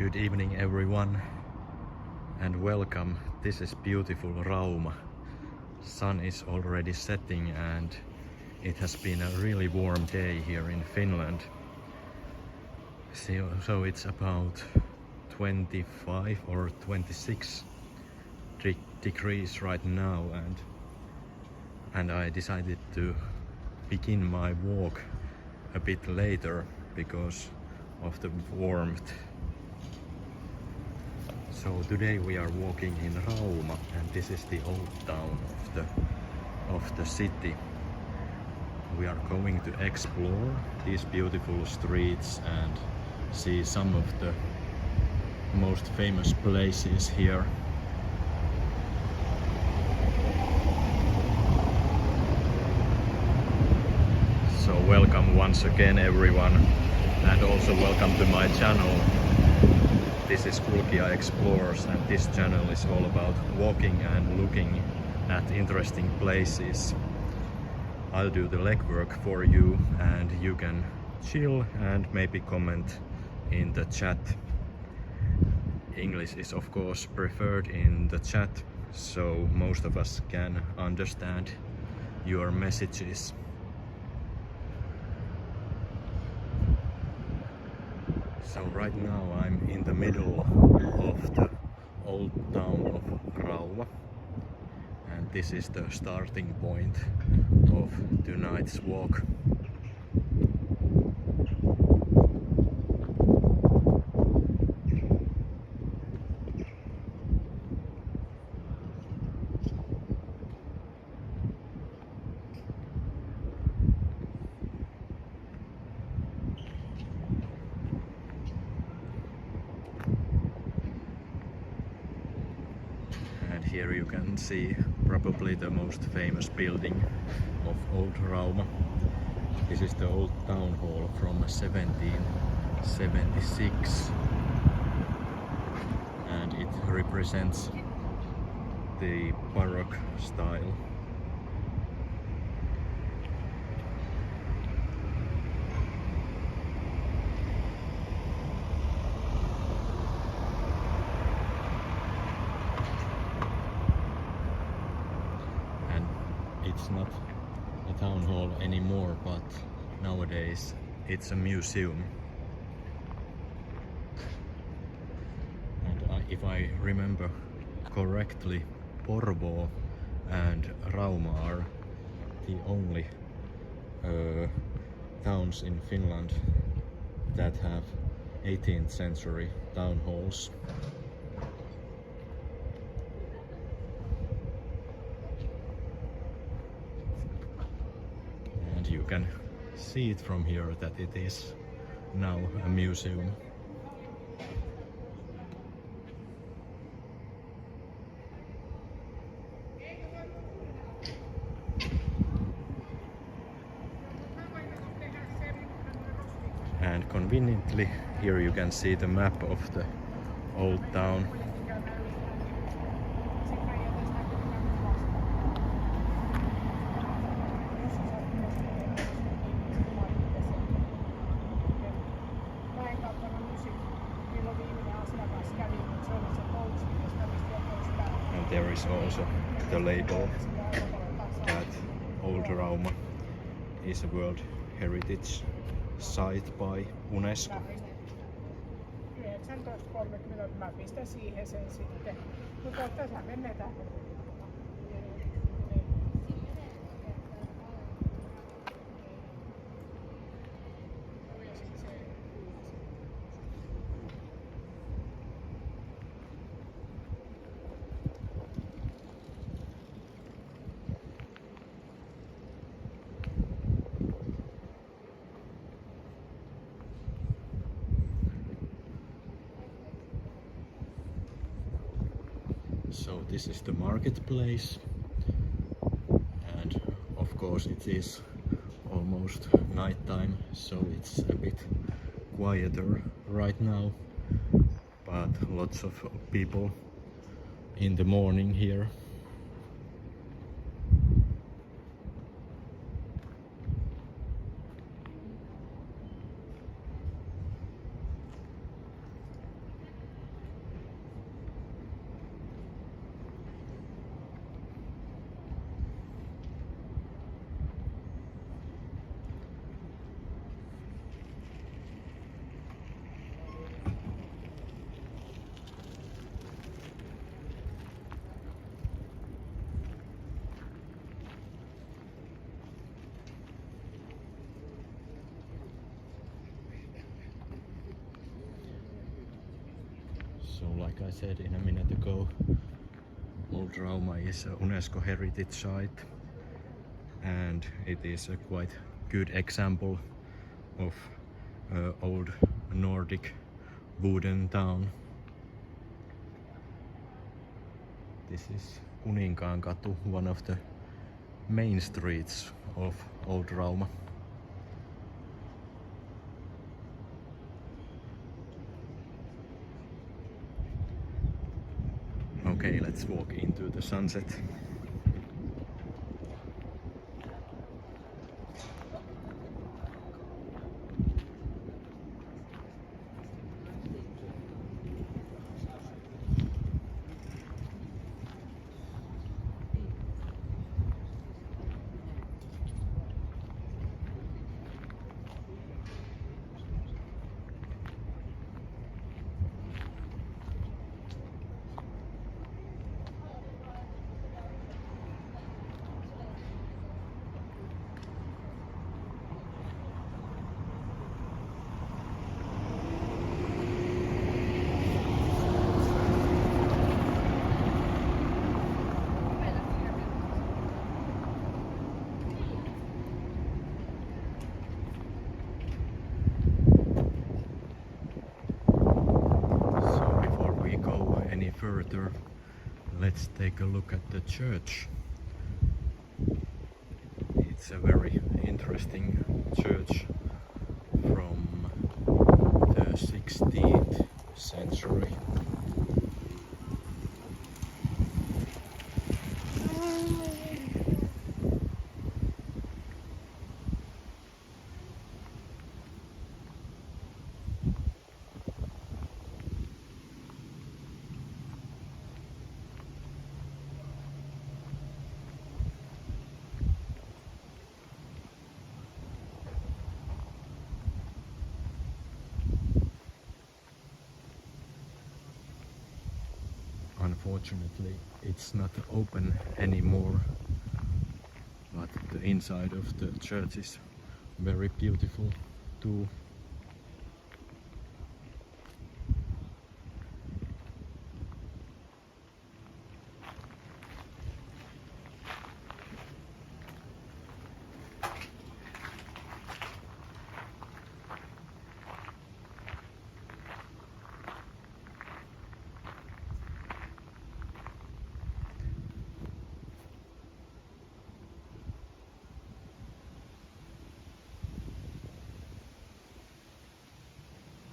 Good evening everyone and welcome. This is beautiful Rauma. Sun is already setting and it has been a really warm day here in Finland. So it's about 25 or 26 degrees right now, and I decided to begin my walk a bit later because of the warmth. So today we are walking in Rauma, and this is the old town of the city. We are going to explore these beautiful streets and see some of the most famous places here. So welcome once again everyone, and also welcome to my channel. This is Kulkija Explores, and this channel is all about walking and looking at interesting places. I'll do the legwork for you and you can chill and maybe comment in the chat. English is of course preferred in the chat, so most of us can understand your messages. So right now I'm in the middle of the old town of Rauma, and this is the starting point of tonight's walk. Here you can see probably the most famous building of old Rauma. This is the old town hall from 1776, and it represents the Baroque style. It's not a town hall anymore, but nowadays it's a museum. And if I remember correctly, Porvoo and Rauma are the only towns in Finland that have 18th century town halls. You can see it from here that it is now a museum. And conveniently here you can see the map of the old town. There is also the label that Old Rauma is a World Heritage Site by UNESCO. 19.30 mä pistän siihen sen sitten. Mutta tässä mennään. So this is the marketplace, and of course it is almost nighttime, so it's a bit quieter right now, but lots of people in the morning here. So like I said in a minute ago, Old Rauma is a UNESCO Heritage Site, and it is a quite good example of old Nordic wooden town. This is Kuninkaankatu, one of the main streets of Old Rauma. Okay, let's walk into the sunset. Further, let's take a look at the church. It's a very interesting church from the 16th century. Unfortunately, it's not open anymore, but the inside of the church is very beautiful too.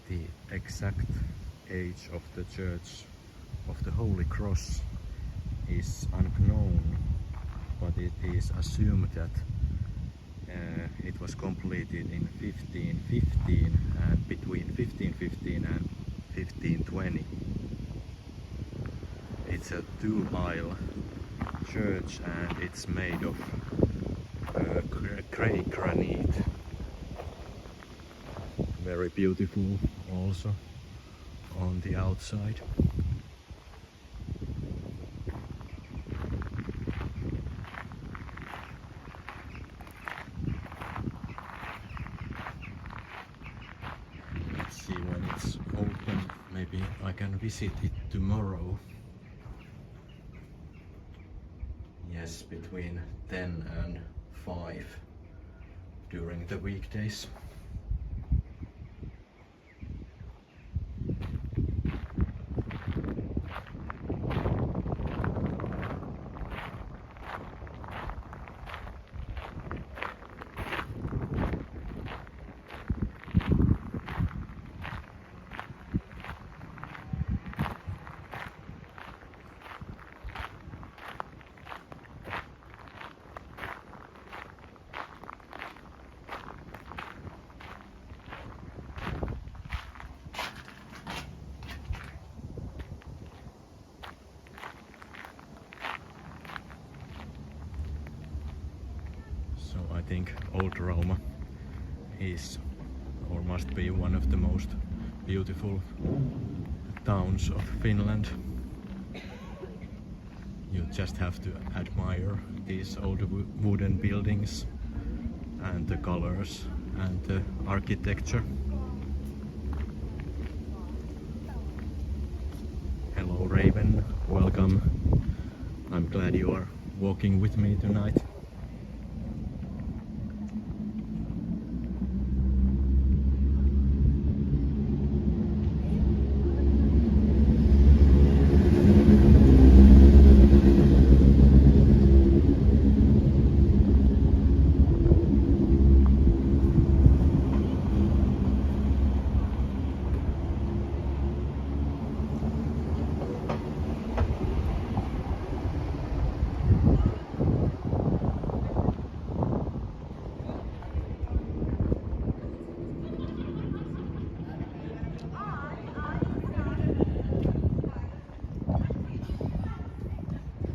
The exact age of the Church of the Holy Cross is unknown, but it is assumed that it was completed in 1515 and between 1515 and 1520. It's a two-aisle church and it's made of grey granite. Very beautiful also on the outside. Let's see when it's open. Maybe I can visit it tomorrow. Yes, between 10 and 5 during the weekdays. So I think Old Rauma is or must be one of the most beautiful towns of Finland. You just have to admire these old wooden buildings and the colors and the architecture. Raven, welcome. I'm glad you are walking with me tonight.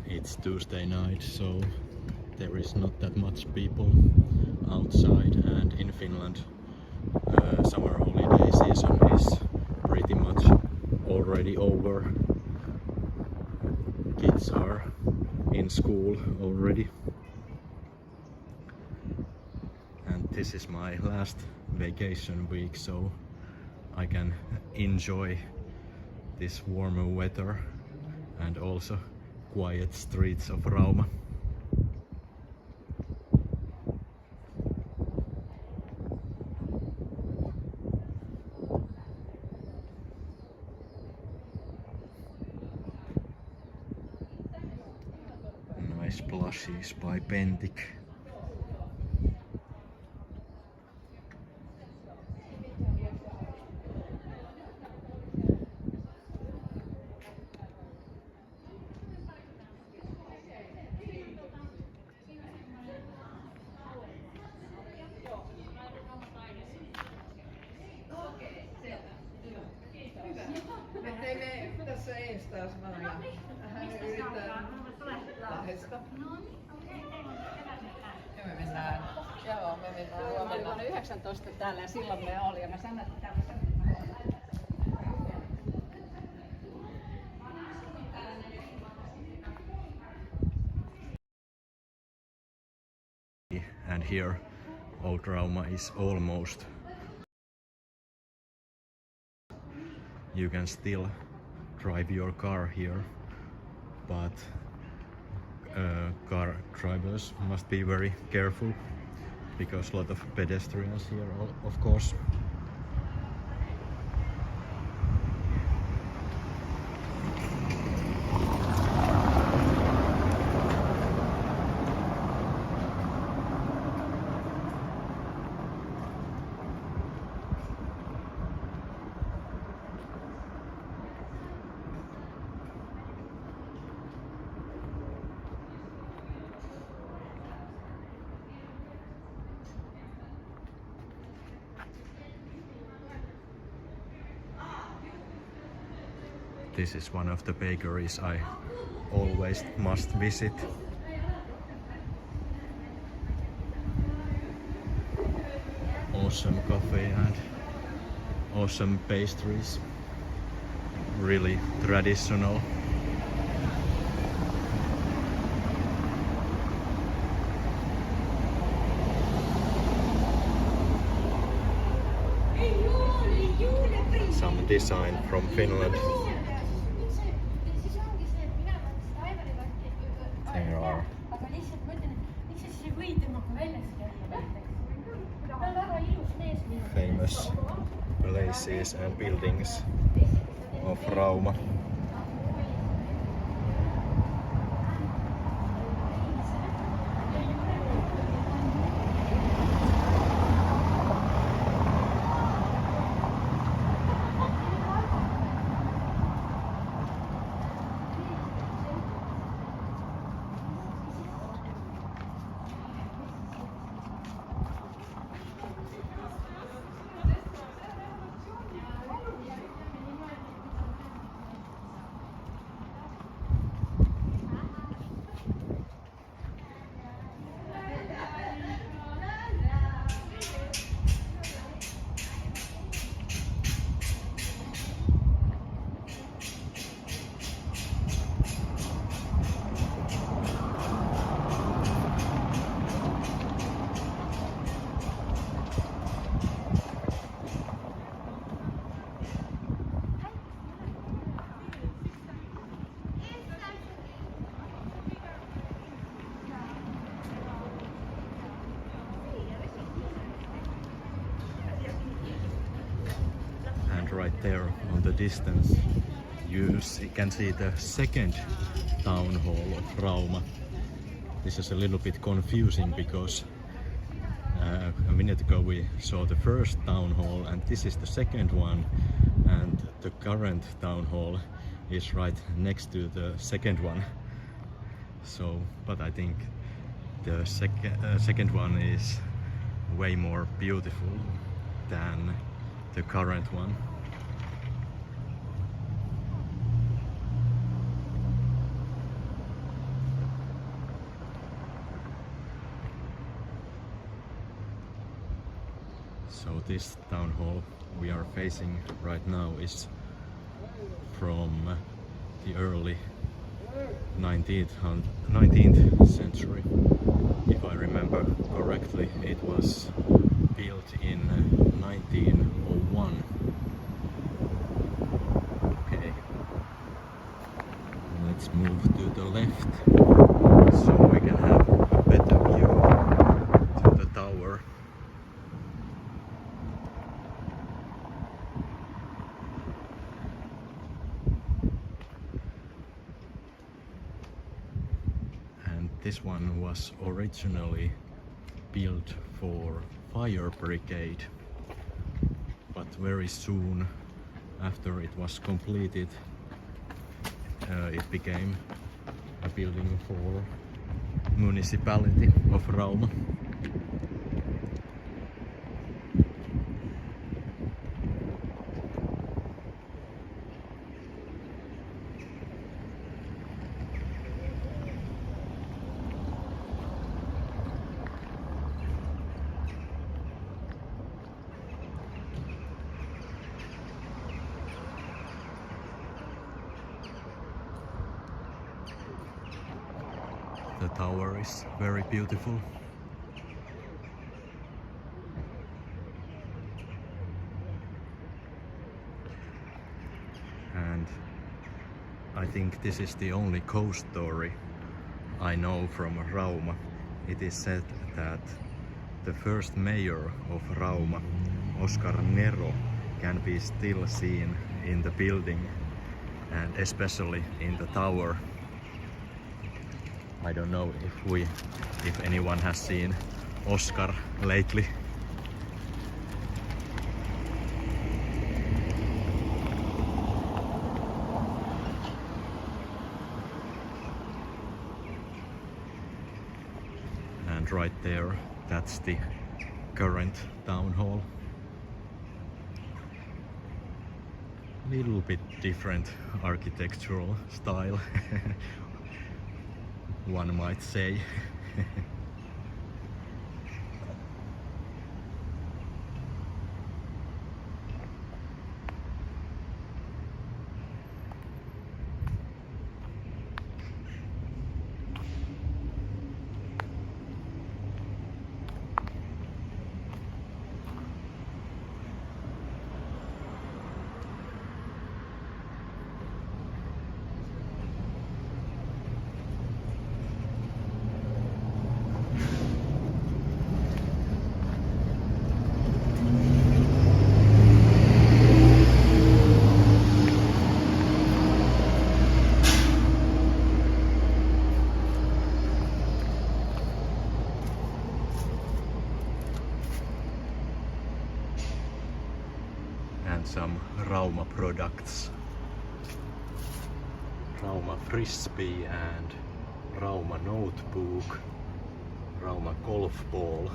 It's Tuesday night, so there is not that much people outside, and in Finland summer holiday season is pretty much already over. Kids are in school already, and this is my last vacation week, so I can enjoy this warmer weather and also quiet streets of Rauma. Nice plushies by Pentik. Tässä ees taas vaan ja hän yrittää lähestä. Ja me mennään huomenna. Vuonna 19 täällä ja silloin me oli ja mä sanoin, että tämmöisen And here old Rauma is almost. You can still drive your car here, but car drivers must be very careful because a lot of pedestrians here, of course. This is one of the bakeries I always must visit. Awesome coffee and awesome pastries. Really traditional. Some design from Finland. There are famous places and buildings of Rauma. right there on the distance you can see the second town hall of Rauma. This is a little bit confusing because a minute ago we saw the first town hall and this is the second one, and the current town hall is right next to the second one. So, but I think the second one is way more beautiful than the current one. So this town hall we are facing right now is from the early 19th century. If I remember correctly, it was built in 1901. Okay, let's move to the left so we can have a better view to the tower. This one was originally built for fire brigade, but very soon after it was completed, it became a building for municipality of Rauma. The tower is very beautiful. And I think this is the only ghost story I know from Rauma. It is said that the first mayor of Rauma, Oscar Nero, can be still seen in the building and especially in the tower. I don't know if anyone has seen Oscar lately. And right there, that's the current town hall. Little bit different architectural style. One might say. And some Rauma products. Rauma Frisbee and Rauma notebook, Rauma golf ball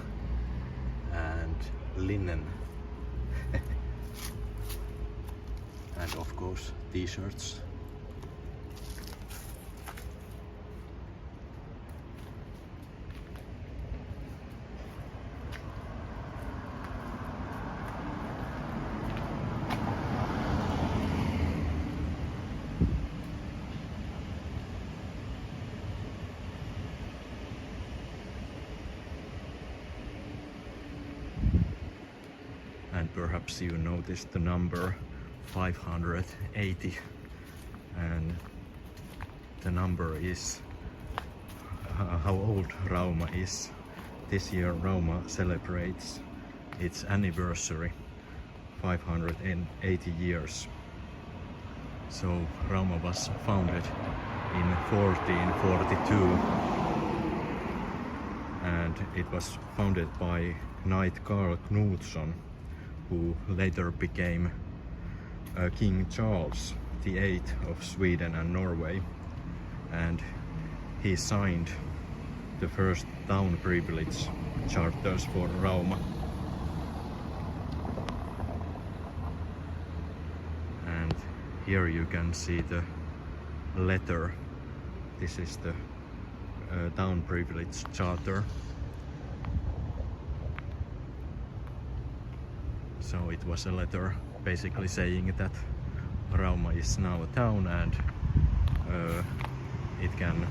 and linen. And of course t-shirts. And perhaps you noticed the number 580, and the number is how old Rauma is. This year Rauma celebrates its anniversary, 580 years. So Rauma was founded in 1442 and it was founded by Knight Karl Knutsson, who later became King Charles VIII of Sweden and Norway, and he signed the first town privilege charters for Rauma. And here you can see the letter. This is the town privilege charter. So it was a letter basically saying that Rauma is now a town and it can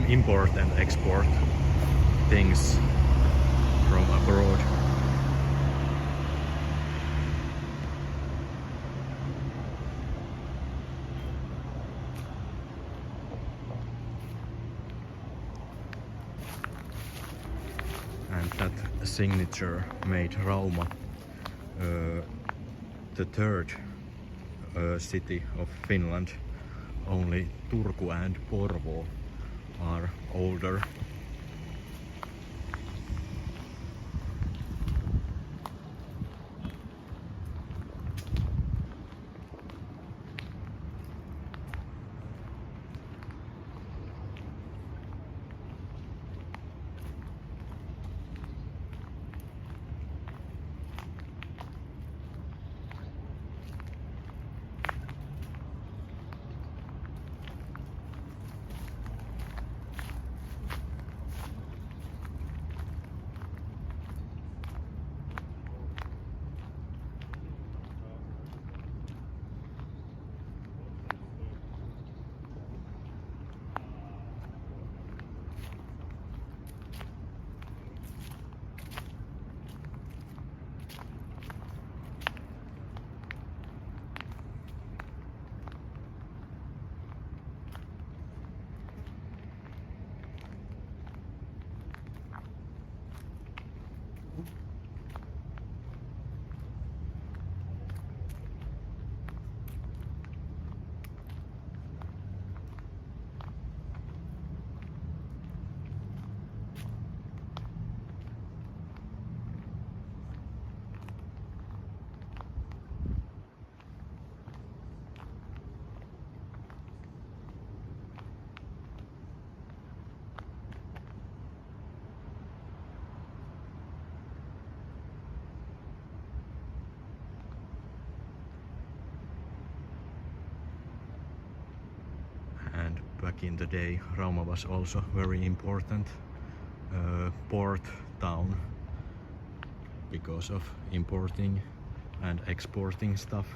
import and export things from abroad. And that signature made Rauma the third city of Finland. Only Turku and Porvoo are older. And back in the day, Rauma was also very important port town because of importing and exporting stuff.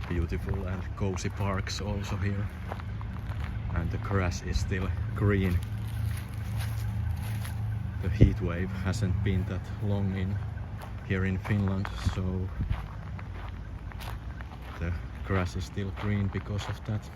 Beautiful and cozy parks also here, and the grass is still green. The heat wave hasn't been that long here in Finland, so the grass is still green because of that.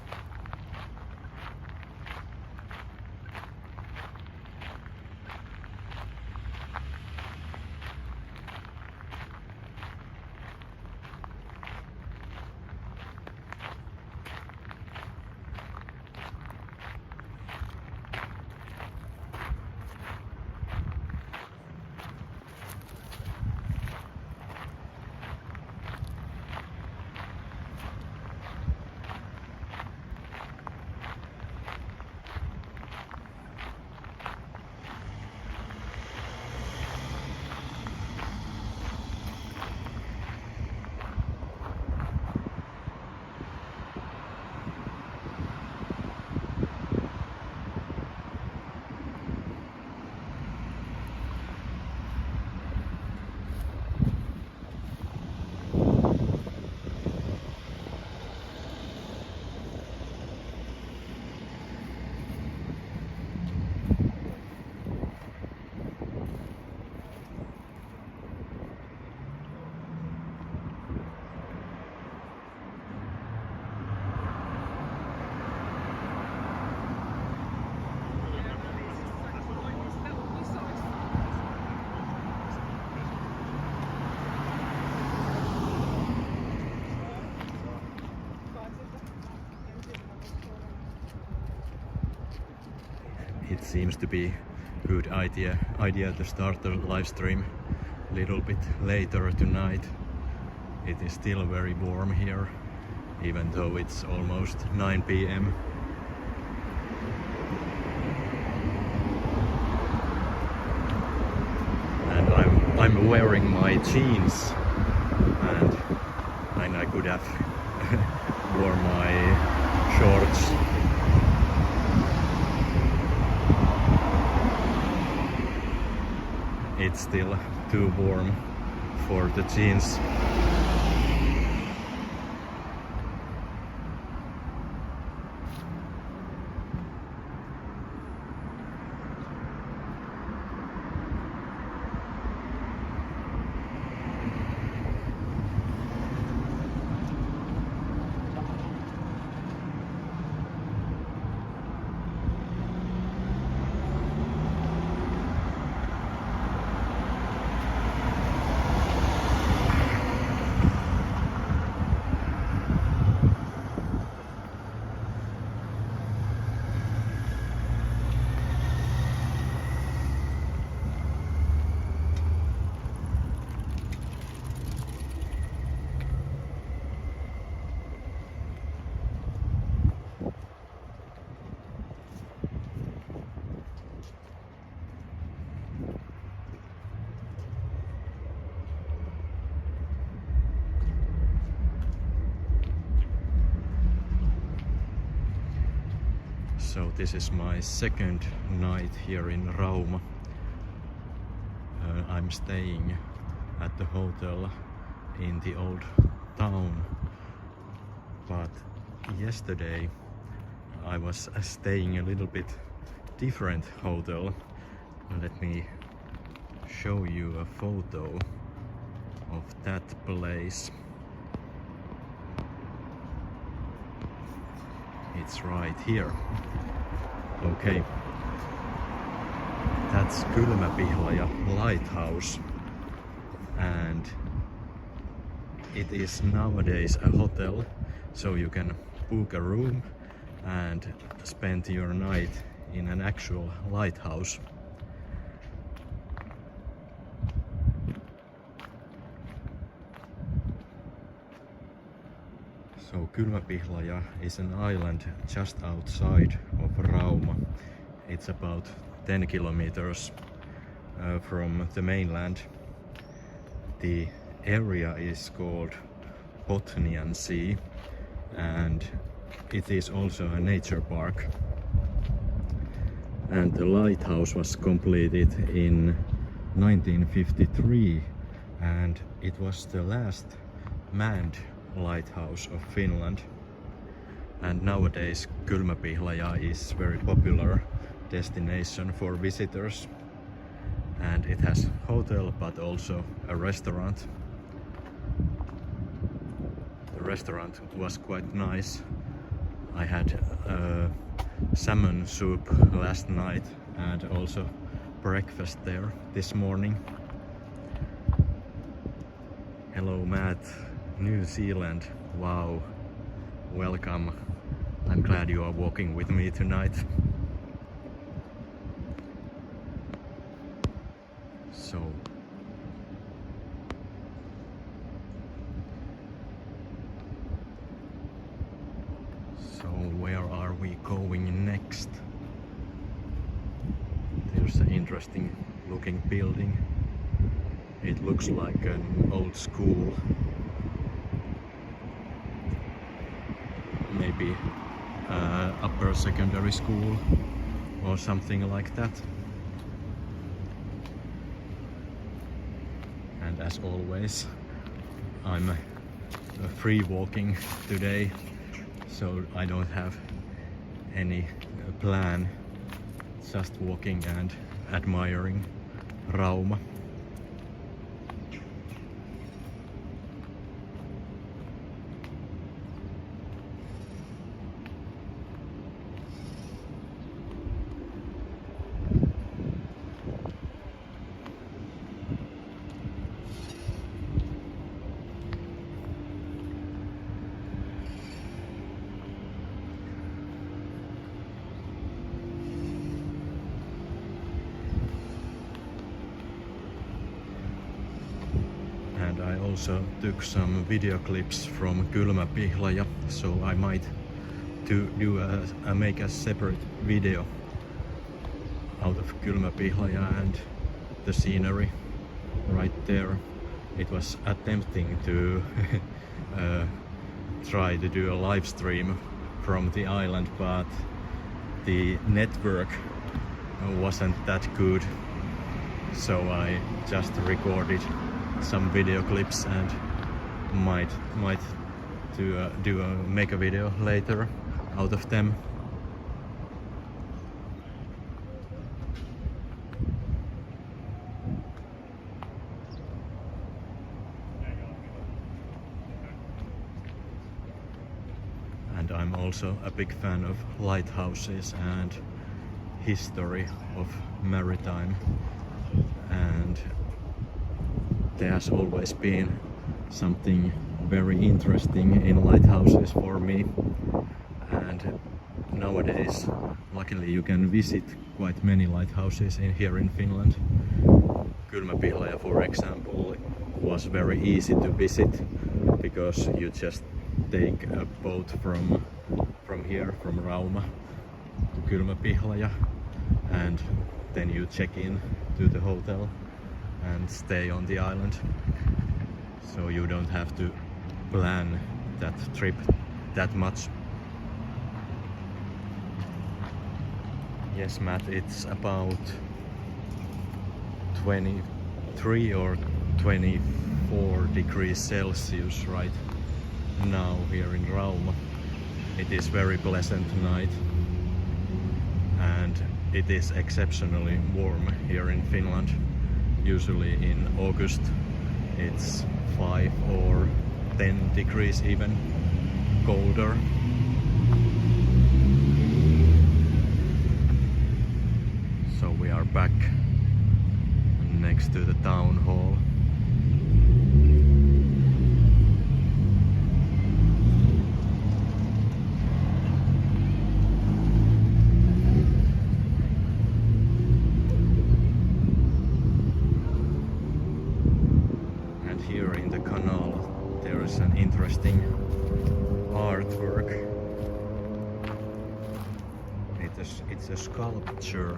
it seems to be good idea to start the live stream a little bit later tonight. It is still very warm here, even though it's almost 9 p.m. And I'm wearing my jeans, and I could have worn my shorts. It's still too warm for the jeans. So this is my second night here in Rauma. I'm staying at the hotel in the old town, but yesterday I was staying a little bit different hotel. Let me show you a photo of that place. It's right here. Okay, that's Kylmäpihlaja lighthouse, and it is nowadays a hotel, so you can book a room and spend your night in an actual lighthouse. So Kylmäpihlaja is an island just outside of Rauma. It's about 10 kilometers from the mainland. The area is called Botnian Sea, and it is also a nature park. And the lighthouse was completed in 1953, and it was the last manned lighthouse of Finland. And nowadays Kylmäpihlaja is very popular destination for visitors, and it has hotel but also a restaurant. The restaurant was quite nice. I had salmon soup last night and also breakfast there this morning. Hello Matt, New Zealand, wow, welcome. I'm glad you are walking with me tonight. So where are we going next? There's an interesting looking building. It looks like an old school. Maybe upper secondary school or something like that. And as always, I'm free walking today, so I don't have any plan, just walking and admiring Rauma. And I also took some video clips from Kylmäpihlaja, so I might make a separate video out of Kylmäpihlaja and the scenery right there. It was attempting to try to do a live stream from the island, but the network wasn't that good, so I just recorded some video clips and might make a video later out of them. And I'm also a big fan of lighthouses and history of maritime, and there has always been something very interesting in lighthouses for me. And nowadays, luckily, you can visit quite many lighthouses here in Finland. Kylmäpihlaja, for example, was very easy to visit because you just take a boat from here, from Rauma to Kylmäpihlaja, and then you check in to the hotel and stay on the island, so you don't have to plan that trip that much. Yes, Matt, it's about 23 or 24 degrees Celsius right now here in Rauma. It is very pleasant night, and it is exceptionally warm here in Finland. Usually in August it's 5 or 10 degrees even colder. So we are back next to the town hall. Here in the canal there is an interesting artwork. It's a sculpture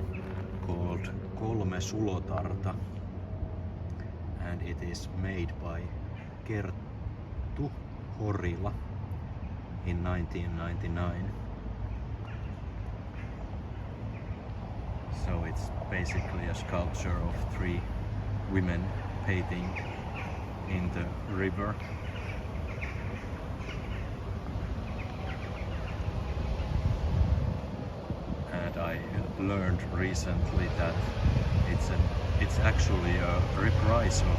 called Kolme Sulotarta, and it is made by Kerttu Horila in 1999. So it's basically a sculpture of 3 women bathing in the river. And I learned recently that it's actually a reprise of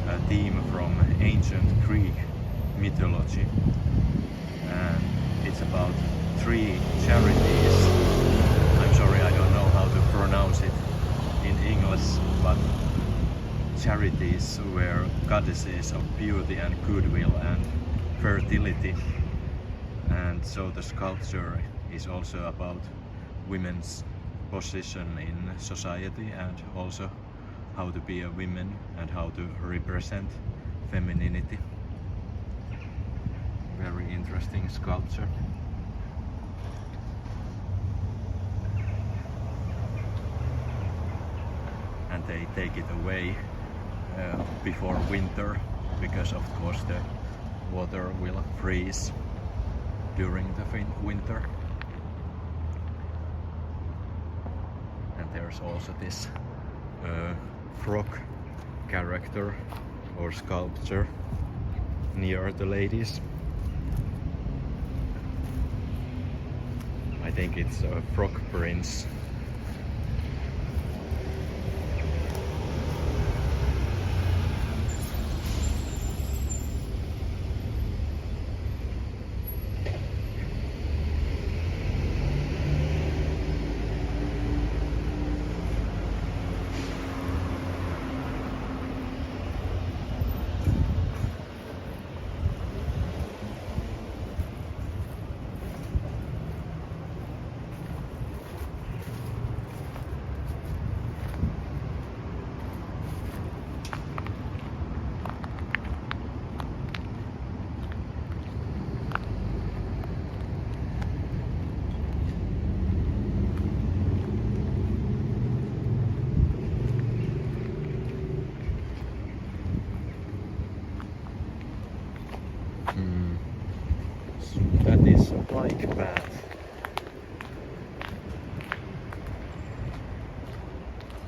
a theme from ancient Greek mythology, and it's about 3 charities. I'm sorry, I don't know how to pronounce it in English, but charities were goddesses of beauty and goodwill and fertility. And so the sculpture is also about women's position in society, and also how to be a woman and how to represent femininity. Very interesting sculpture. And they take it away before winter, because of course the water will freeze during the winter. And there's also this frog character or sculpture near the ladies. I think it's a frog prince. bike path.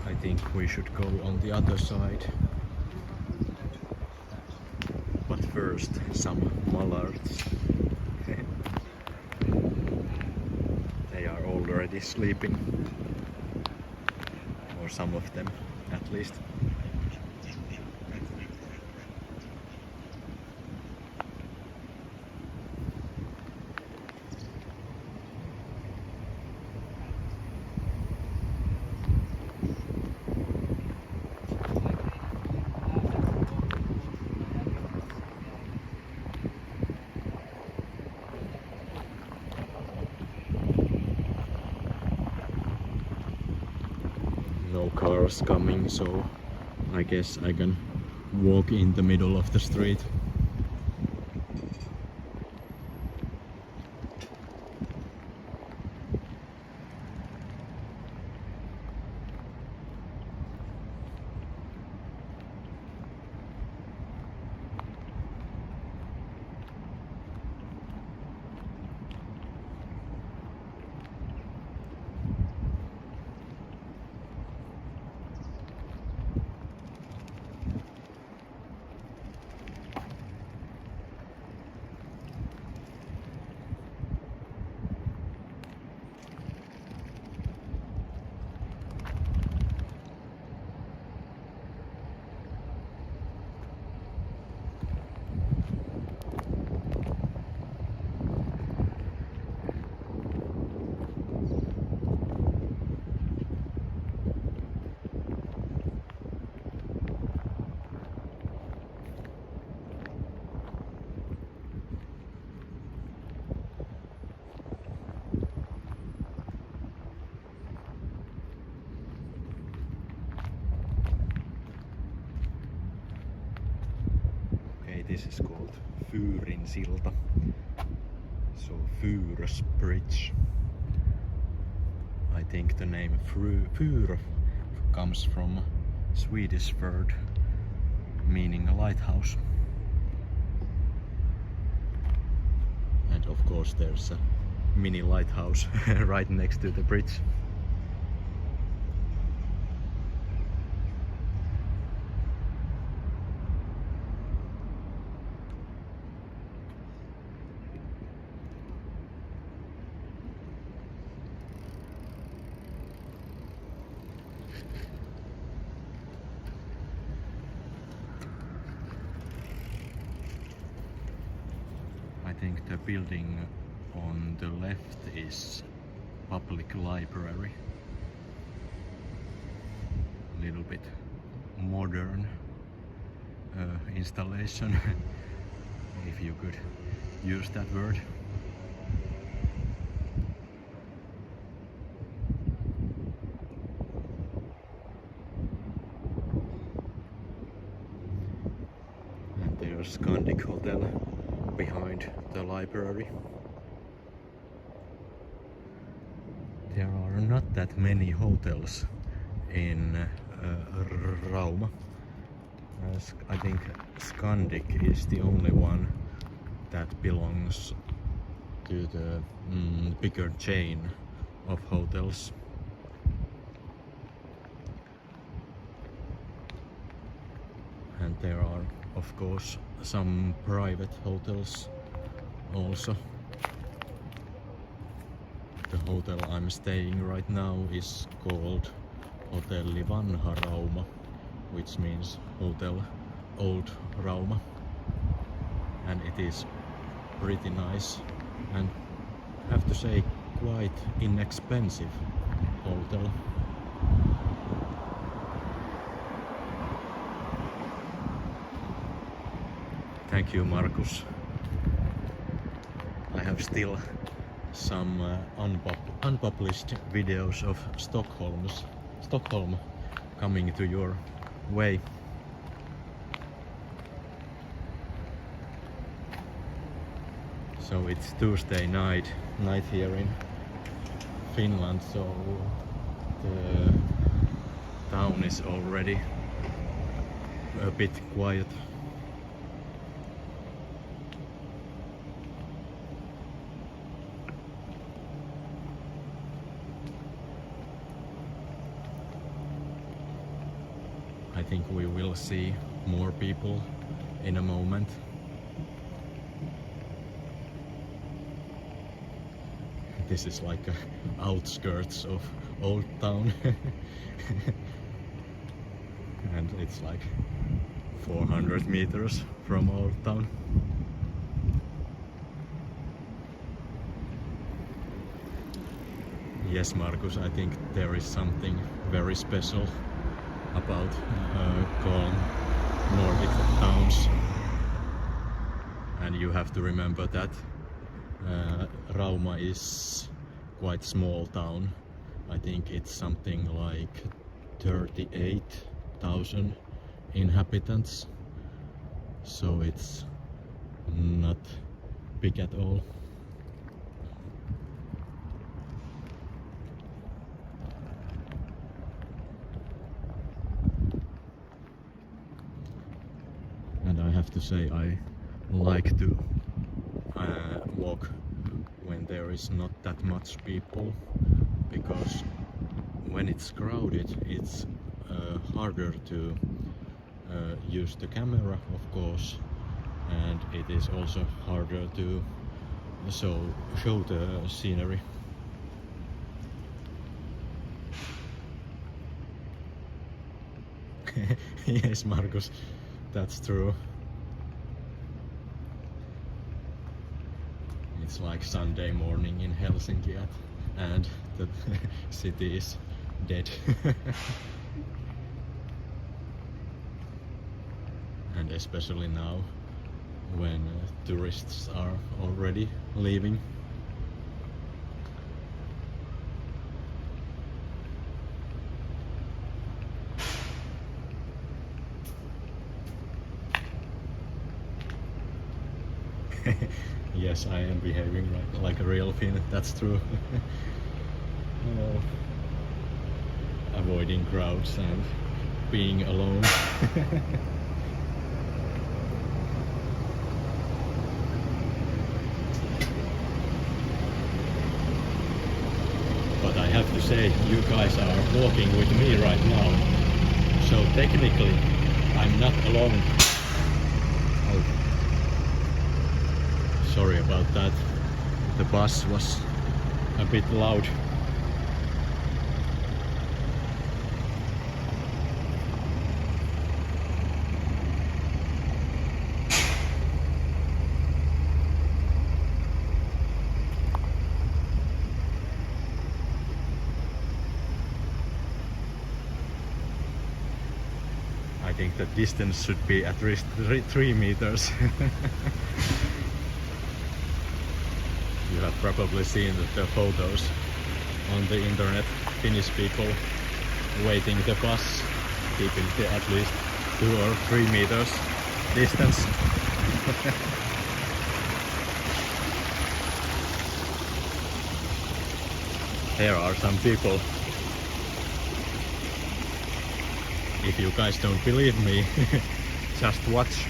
I think we should go on the other side. But first, some mallards. They are already sleeping. Or some of them, at least. No cars coming, so I guess I can walk in the middle of the street. This is called Fyrin silta, so Fyrös bridge. I think the name Fyr comes from Swedish word meaning a lighthouse. And of course there's a mini lighthouse right next to the bridge. I think the building on the left is public library. A little bit modern installation, if you could use that word. And there's Scandic Hotel behind the library. There are not that many hotels in Rauma. I think Scandic is the only one that belongs to the bigger chain of hotels. And there are, of course, some private hotels also. The hotel I'm staying right now is called Hotelli Vanha Rauma, which means Hotel Old Rauma, and it is pretty nice and I have to say quite inexpensive hotel. Thank you, Markus. I have still some unpublished videos of Stockholm coming to your way. So it's Tuesday night here in Finland, so the town is already a bit quiet. I think we will see more people in a moment. This is like a outskirts of Old Town. And it's like 400 meters from Old Town. Yes, Markus, I think there is something very special about calm Nordic towns. And you have to remember that Rauma is quite small town. I think it's something like 38,000 inhabitants. So it's not big at all. And I have to say I like to walk when there is not that much people, because when it's crowded it's harder to use the camera, of course, and it is also harder to show the scenery. Yes, Markus, that's true. It's like Sunday morning in Helsinki and the city is dead. And especially now when tourists are already leaving. Yes, I am behaving like a real Finn, that's true. Avoiding crowds and being alone. But I have to say, you guys are walking with me right now. So technically, I'm not alone. Oh. Sorry about that. The bus was a bit loud. I think the distance should be at least 3 meters. You have probably seen the photos on the internet, Finnish people waiting the bus, keeping at least 2 or 3 meters distance. There are some people. If you guys don't believe me, just watch.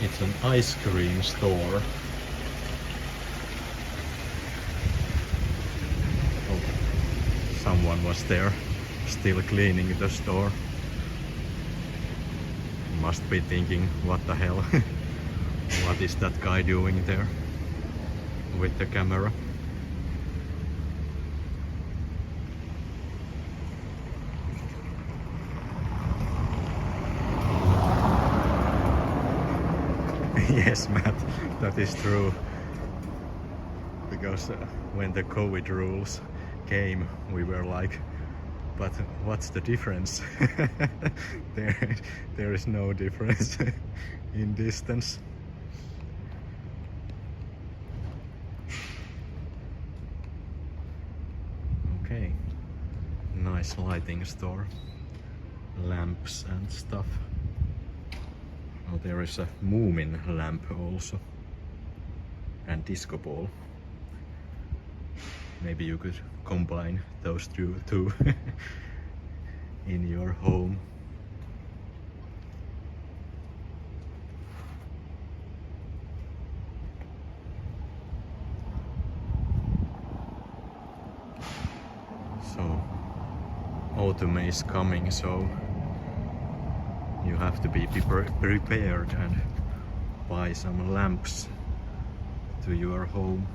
It's an ice cream store. Oh, someone was there still cleaning the store. Must be thinking, what the hell? What is that guy doing there with the camera? Yes, Matt, that is true. Because when the COVID rules came, we were like, but what's the difference? There is no difference in distance. Okay, nice lighting store, lamps and stuff. Oh, there is a Moomin lamp also, and disco ball. maybe you could combine those two in your home. So autumn is coming, so you have to be prepared and buy some lamps to your home.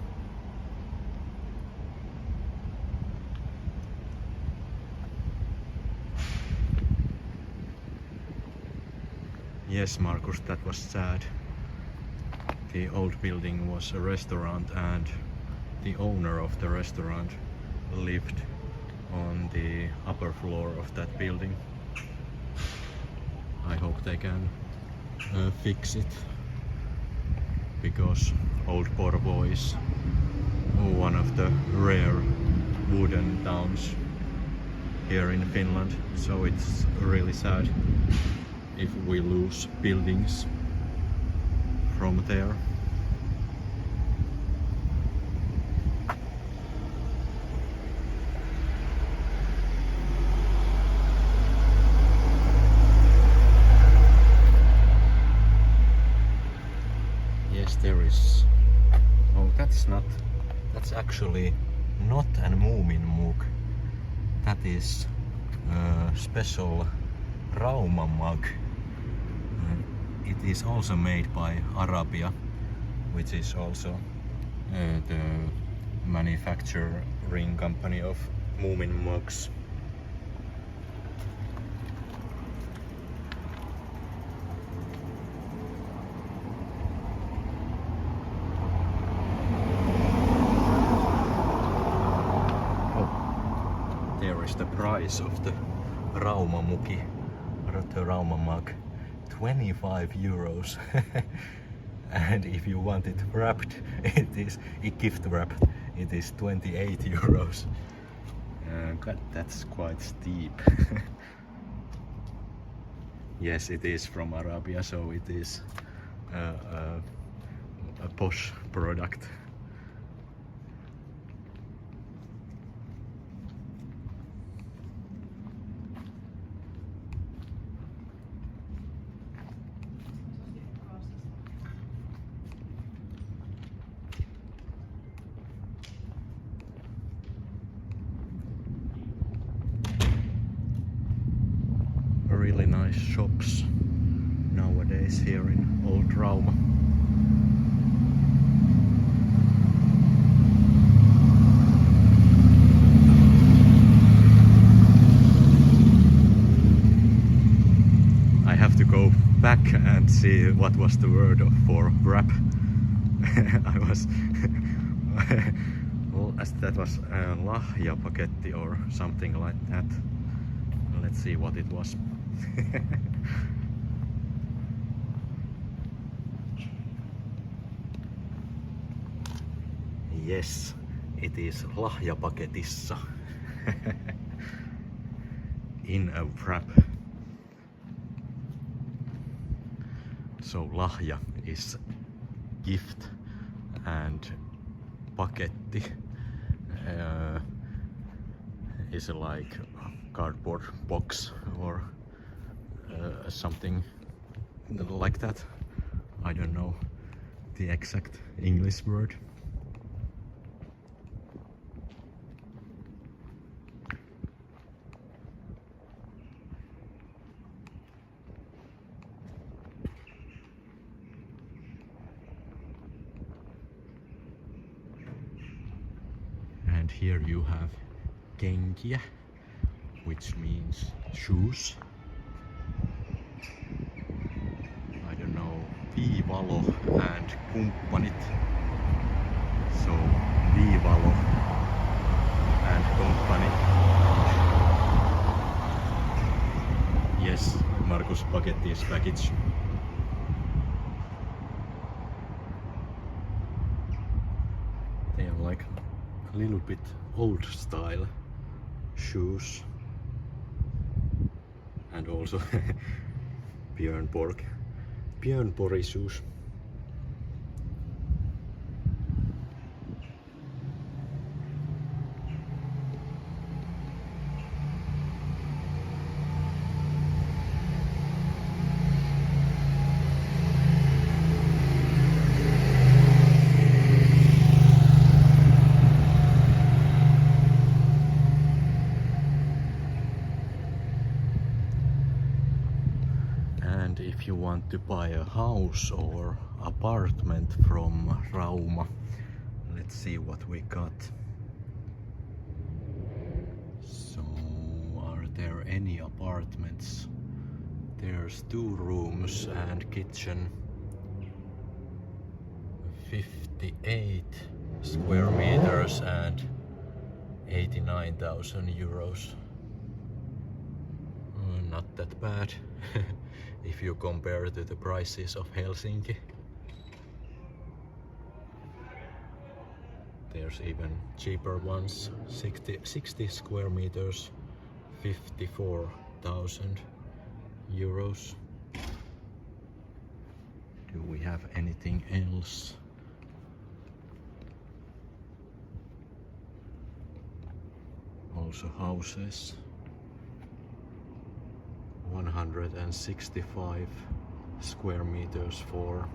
Yes, Markus, that was sad. The old building was a restaurant and the owner of the restaurant lived on the upper floor of that building. I hope they can fix it, because Old Porvoo is one of the rare wooden towns here in Finland, so it's really sad if we lose buildings from there. Yes, there is. Oh, that's actually not a Muuminmug. That is a special Rauma mug. It is also made by Arabia, which is also the manufacturing company of Muuminmugs. There is the price of the Rauma muki, the Rauma mug, 25 euros. And if you want it wrapped, gift wrapped, it is 28 euros. That's quite steep. Yes, it is from Arabia, so it is a posh product. Really nice shops nowadays here in Old Rauma. I have to go back and see what was the word for wrap. I was well, that was lahjapaketti or something like that. Let's see what it was. Yes, it is lahjapaketissa. In a wrap. So lahja is gift and paketti is like cardboard box or something like that. I don't know the exact English word. And here you have kenkiä, which means shoes. I don't know, Viivalo and kumppanit. So Viivalo and company. Yes, Markus paketti is package. They are like a little bit old style shoes. And also Björnborg shoes. you want to buy a house or apartment from Rauma. Let's see what we got. So, are there any apartments? There's 2 rooms and kitchen. 58 square meters and 89,000 euros. Not that bad if you compare to the prices of Helsinki. There's even cheaper ones, 60 square meters, 54,000 euros. Do we have anything else? Also houses. 165 square meters for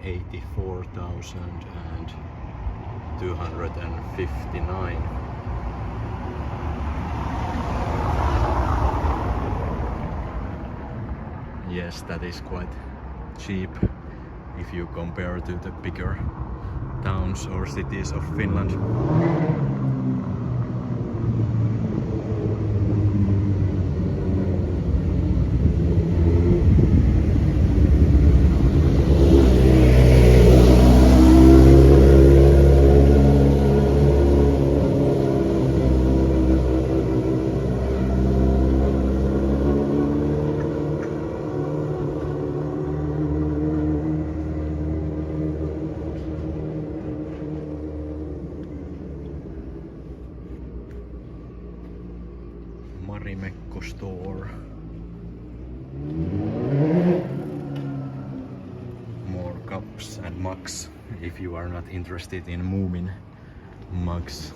84,259. Yes, that is quite cheap if you compare to the bigger towns or cities of Finland. Store. More cups and mugs if you are not interested in moving mugs.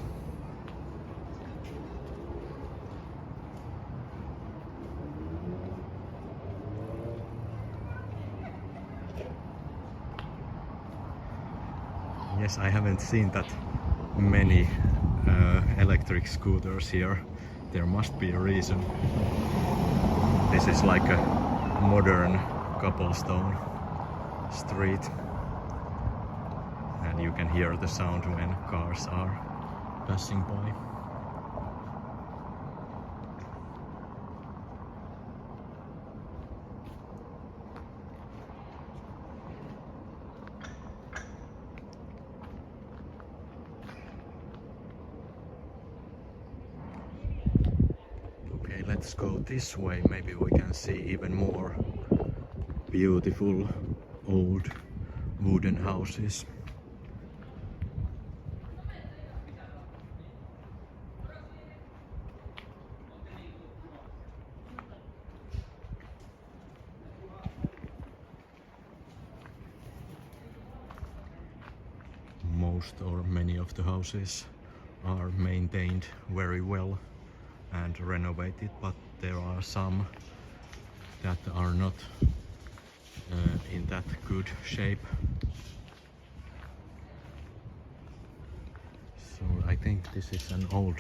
Yes, I haven't seen that many electric scooters here. There must be a reason. This is like a modern cobblestone street, and you can hear the sound when cars are passing by. Let's go this way, maybe we can see even more beautiful old wooden houses. Most or many of the houses are maintained very well and renovated, but there are some that are not in that good shape. So I think this is an old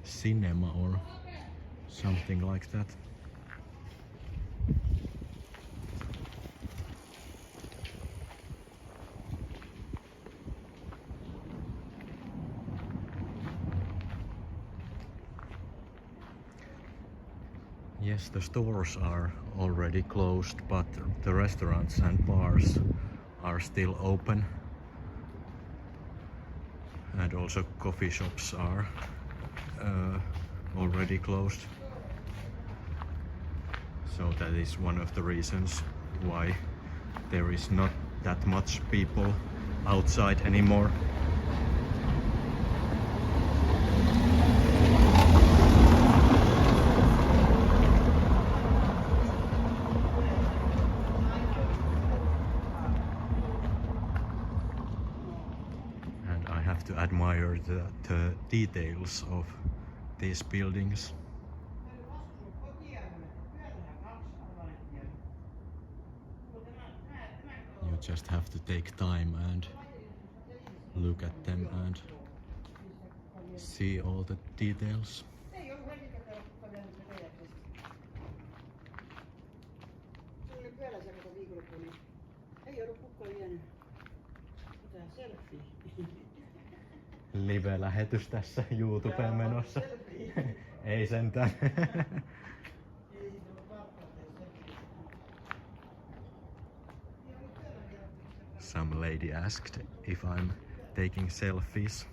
cinema or something like that. Yes, the stores are already closed, but the restaurants and bars are still open. And also coffee shops are already closed. So that is one of the reasons why there is not that much people outside anymore. To admire the details of these buildings. You just have to take time and look at them and see all the details. niin ei joudu kukaan jäänyt. Pitää selfie. Live-lähetys tässä YouTubeen menossa. Ei sentään. Some lady asked if I'm taking selfies.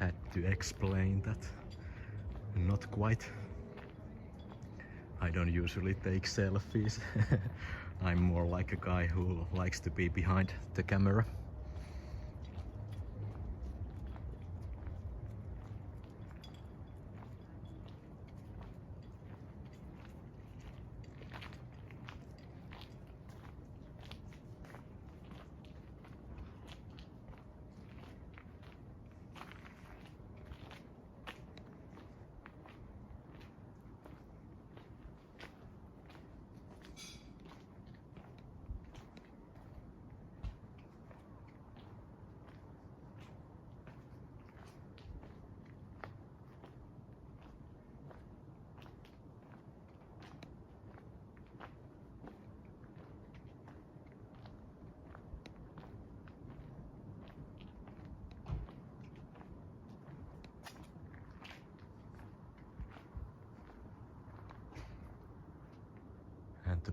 Had to explain that. Not quite. I don't usually take selfies. I'm more like a guy who likes to be behind the camera. And the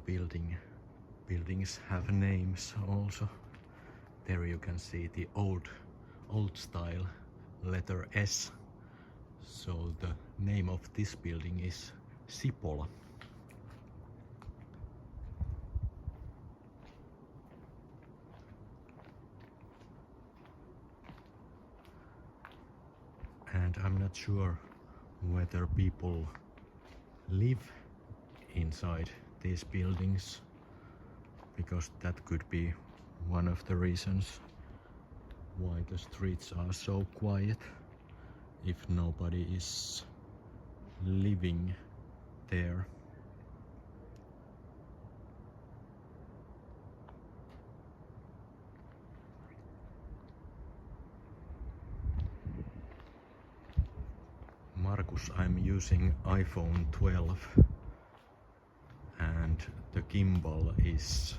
buildings have names also. There you can see the old style letter S. So the name of this building is Sipola. And I'm not sure whether people live inside these buildings, because that could be one of the reasons why the streets are so quiet, if nobody is living there. Markus, I'm using iPhone 12 and the gimbal is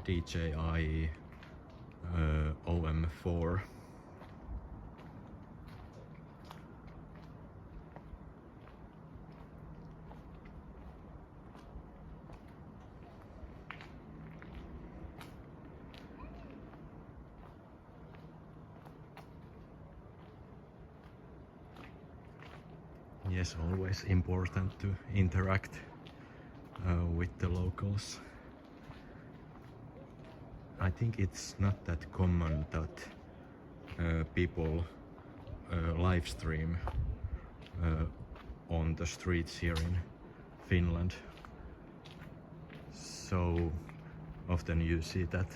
DJI OM4. Yes, always important to interact with the locals. I think it's not that common that people live stream on the streets here in Finland. So often you see that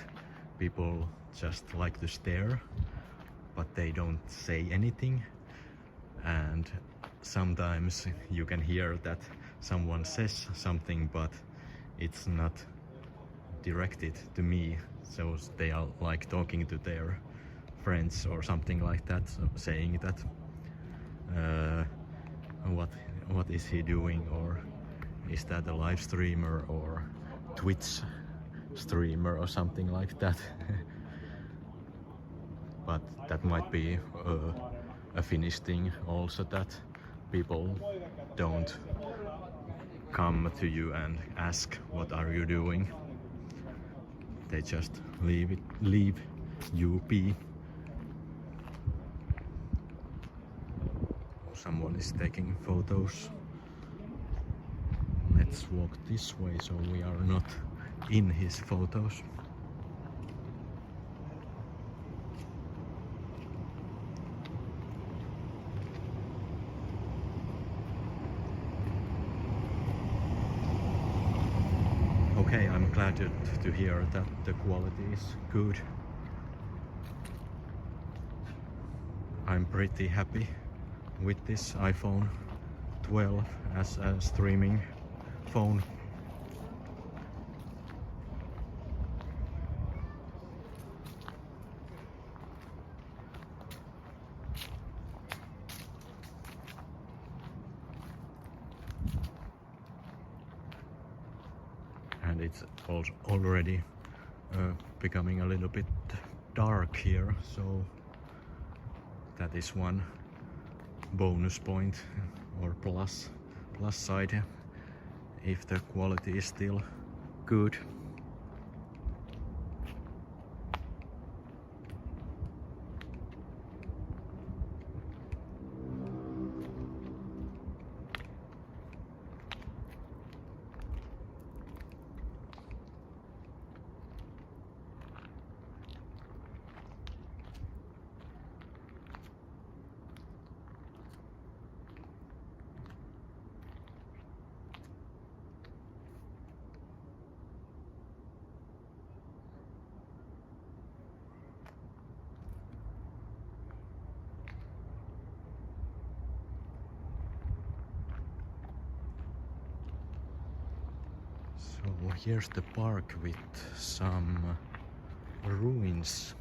people just like to stare, but they don't say anything, and sometimes you can hear that someone says something, but it's not directed to me, so they are like talking to their friends or something like that, so saying that what is he doing, or is that a live streamer or Twitch streamer or something like that. But that might be a Finnish thing also, that people don't come to you and ask what are you doing. They just leave you be. Someone is taking photos. Let's walk this way so we are not in his photos. Okay, I'm glad to hear that the quality is good. I'm pretty happy with this iPhone 12 as a streaming phone. it's already becoming a little bit dark here, so that is one bonus point or plus side if the quality is still good. So here's the park with some ruins.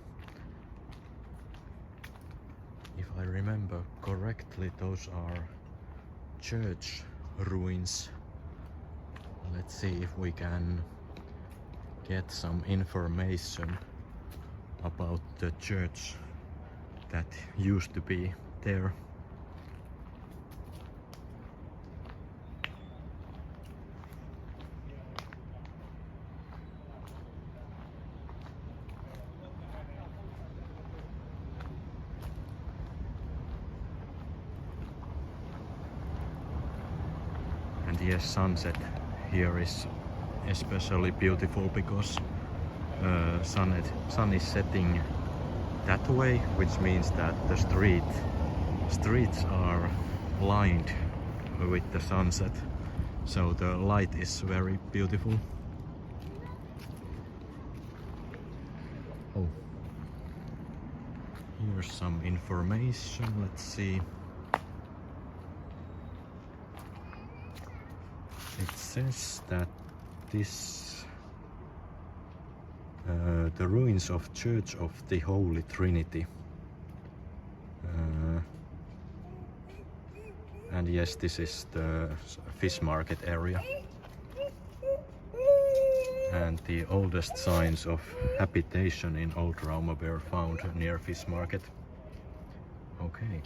If I remember correctly, those are church ruins. Let's see if we can get some information about the church that used to be there. And yes, sunset here is especially beautiful because sun is setting that way, which means that the streets are lined with the sunset, so the light is very beautiful. Oh, here's some information. Let's see. It says that this the ruins of Church of the Holy Trinity, and yes, this is the fish market area, and the oldest signs of habitation in Old Rauma were found near fish market. Okay,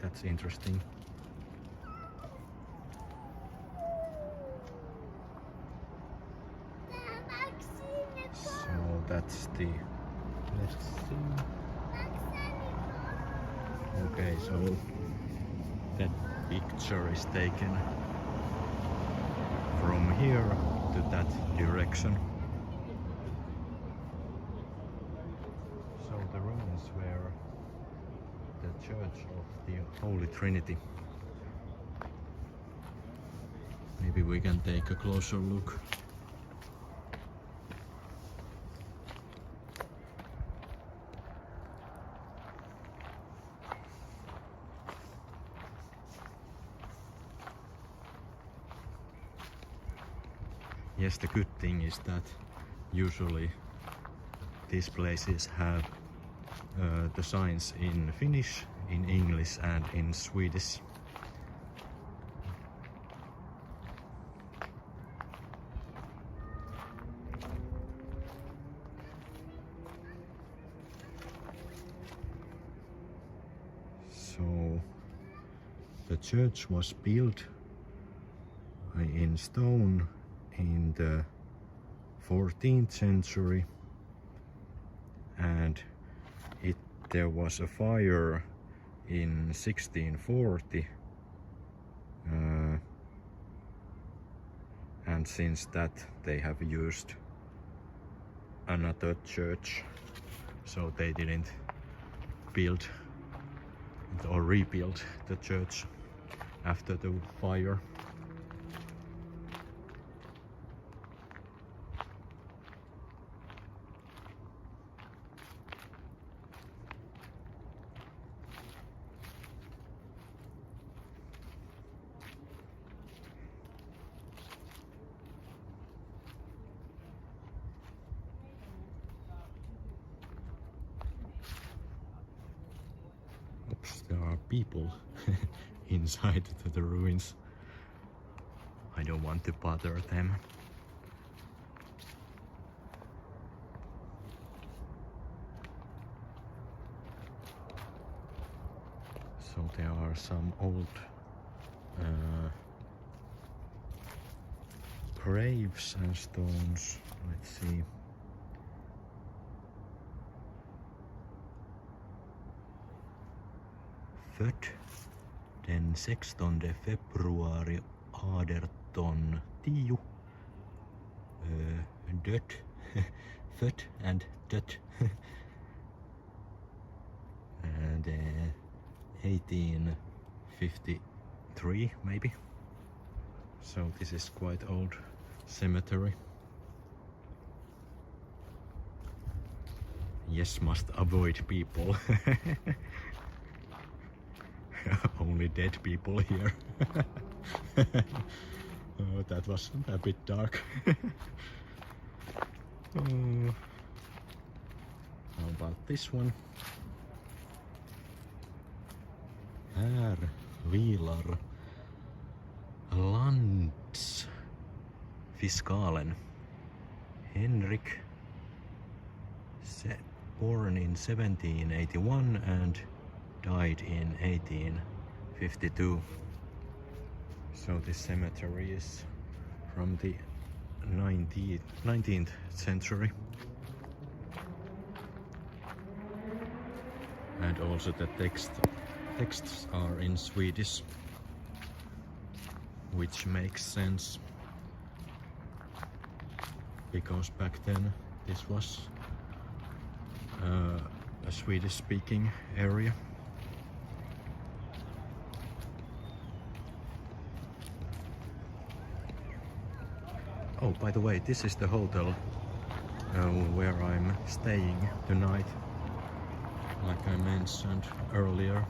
that's interesting. So that's the, let's see. Okay, so that picture is taken from here to that direction. So the ruins were the Church of the Holy Trinity. Maybe we can take a closer look. Yes, the good thing is that usually these places have the signs in Finnish, in English and in Swedish. So the church was built in stone in the 14th century, and there was a fire in 1640, and since that they have used another church, so they didn't build or rebuild the church after the fire. Oops, there are people inside the ruins. I don't want to bother them. So there are some old graves and stones. Let's see. Född den 16 februari 1810. Dött. Född and dött. And 1853 maybe. So this is quite old cemetery. Yes, must avoid people. Only dead people here. Oh, that was a bit dark. How about this one? Här vilar landsfiskalen Henrik, born in 1781 and died in 1852. So this cemetery is from the 19th century. And also the texts are in Swedish, which makes sense because back then this was a Swedish speaking area. Oh, by the way, this is the hotel where I'm staying tonight. Like I mentioned earlier,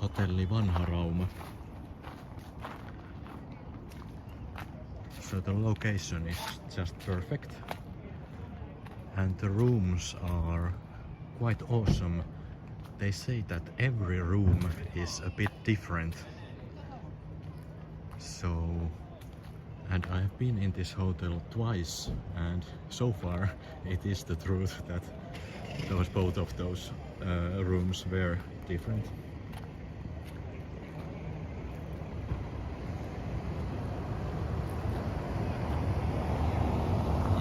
Hotelli Vanha Rauma. So the location is just perfect. And the rooms are quite awesome. They say that every room is a bit different. So, and I've been in this hotel twice, and so far it is the truth that both of those rooms were different.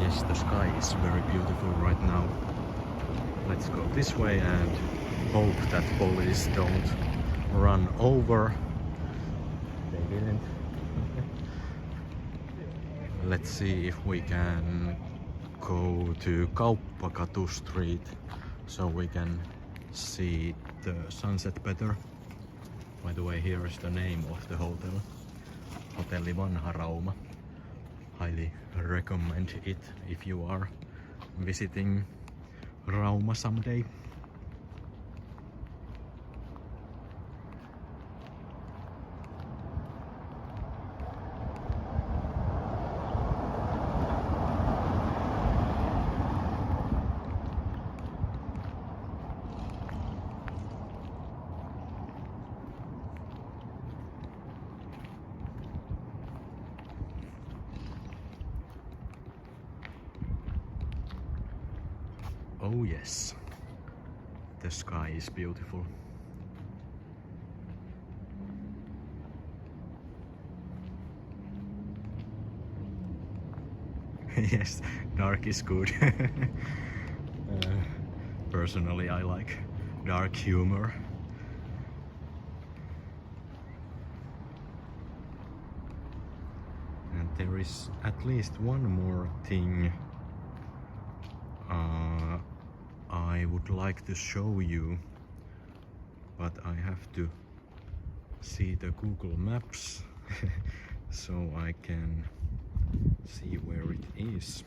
Yes, the sky is very beautiful right now. Let's go this way and hope that police don't run over. They didn't. Let's see if we can go to Kauppakatu Street so we can see the sunset better. By the way, here is the name of the hotel, Hotelli Vanha Rauma. Highly recommend it if you are visiting Rauma someday. Oh yes, the sky is beautiful. Yes, dark is good. Personally, I like dark humor. And there is at least one more thing I would like to show you, but I have to see the Google Maps so I can see where it is.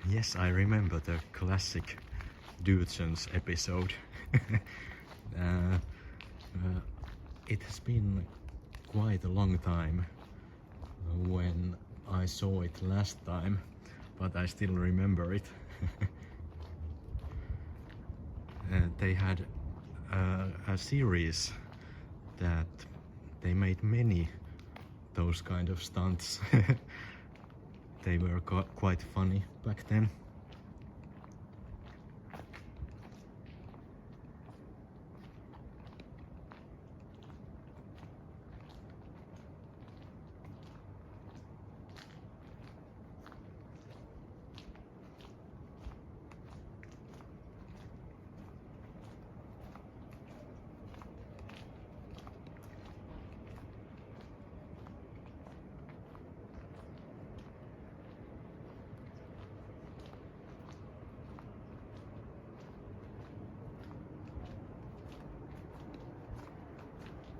Yes, I remember the classic Dudesons episode. It has been quite a long time when I saw it last time, but I still remember it. They had a series that they made many those kind of stunts. They were quite funny back then.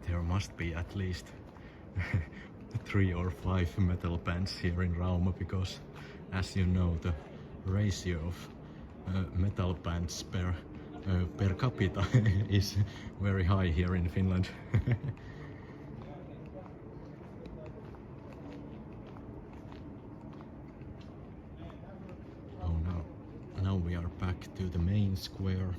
There must be at least 3 or 5 metal bands here in Rauma, because as you know, the ratio of metal bands per capita is very high here in Finland. Oh no, now we are back to the main square.